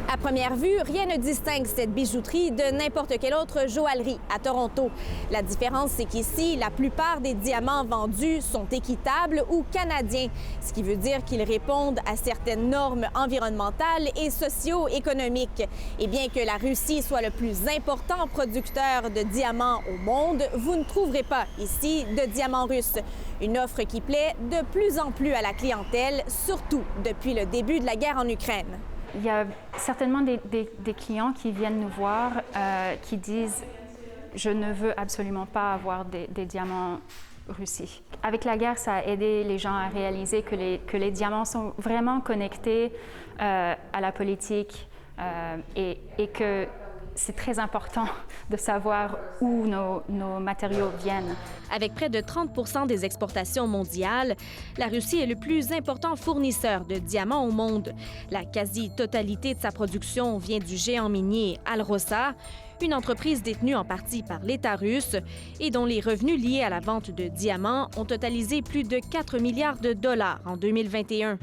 À première vue, rien ne distingue cette bijouterie de n'importe quelle autre joaillerie à Toronto. La différence, c'est qu'ici, la plupart des diamants vendus sont équitables ou canadiens, ce qui veut dire qu'ils répondent à certaines normes environnementales et socio-économiques. Et bien que la Russie soit le plus important producteur de diamants au monde, vous ne trouverez pas ici de diamants russes. Une offre qui plaît de plus en plus à la clientèle, surtout depuis le début de la guerre en Ukraine. Il y a certainement des clients qui viennent nous voir qui disent « je ne veux absolument pas avoir des diamants russes ». Avec la guerre, ça a aidé les gens à réaliser que les diamants sont vraiment connectés à la politique et que c'est très important de savoir où nos matériaux viennent. Avec près de 30 des exportations mondiales, la Russie est le plus important fournisseur de diamants au monde. La quasi-totalité de sa production vient du géant minier Alrosa, une entreprise détenue en partie par l'État russe et dont les revenus liés à la vente de diamants ont totalisé plus de 4 milliards de dollars en 2021.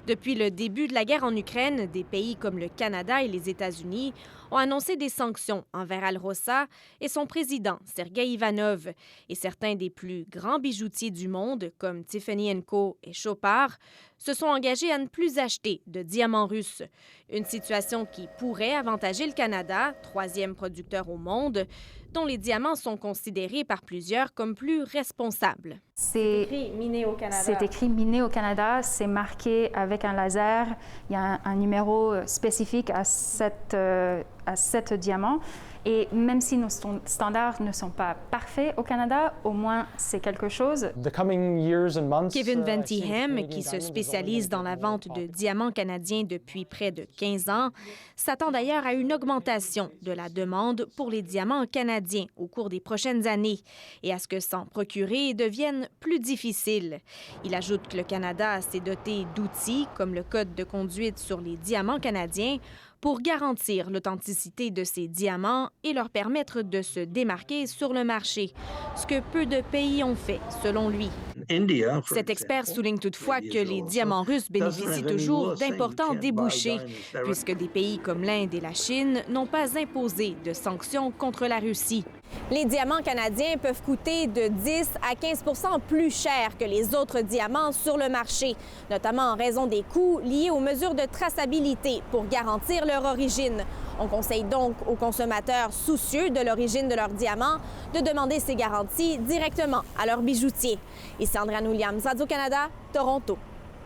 Depuis le début de la guerre en Ukraine, des pays comme le Canada et les États-Unis ont annoncé des sanctions envers Alrosa et son président, Sergei Ivanov. Et certains des plus grands bijoutiers du monde, comme Tiffany & Co. et Chopard, se sont engagés à ne plus acheter de diamants russes. Une situation qui pourrait avantager le Canada, troisième producteur au monde, dont les diamants sont considérés par plusieurs comme plus responsables. C'est écrit « Miné au Canada ». C'est écrit « Miné au Canada », c'est marqué avec un laser. Il y a un numéro spécifique à sept diamants. Et même si nos standards ne sont pas parfaits au Canada, au moins c'est quelque chose. Kevin Ventihem, qui se spécialise dans la vente de diamants canadiens depuis près de 15 ans, s'attend d'ailleurs à une augmentation de la demande pour les diamants canadiens au cours des prochaines années et à ce que s'en procurer devienne plus difficile. Il ajoute que le Canada s'est doté d'outils comme le code de conduite sur les diamants canadiens pour garantir l'authenticité de ces diamants et leur permettre de se démarquer sur le marché, ce que peu de pays ont fait, selon lui. Cet expert souligne toutefois que les diamants russes bénéficient toujours d'importants débouchés, puisque des pays comme l'Inde et la Chine n'ont pas imposé de sanctions contre la Russie. Les diamants canadiens peuvent coûter de 10 à 15 % plus cher que les autres diamants sur le marché, notamment en raison des coûts liés aux mesures de traçabilité pour garantir leur origine. On conseille donc aux consommateurs soucieux de l'origine de leurs diamants de demander ces garanties directement à leur bijoutier. Ici Andréane Williams, Radio-Canada, Toronto.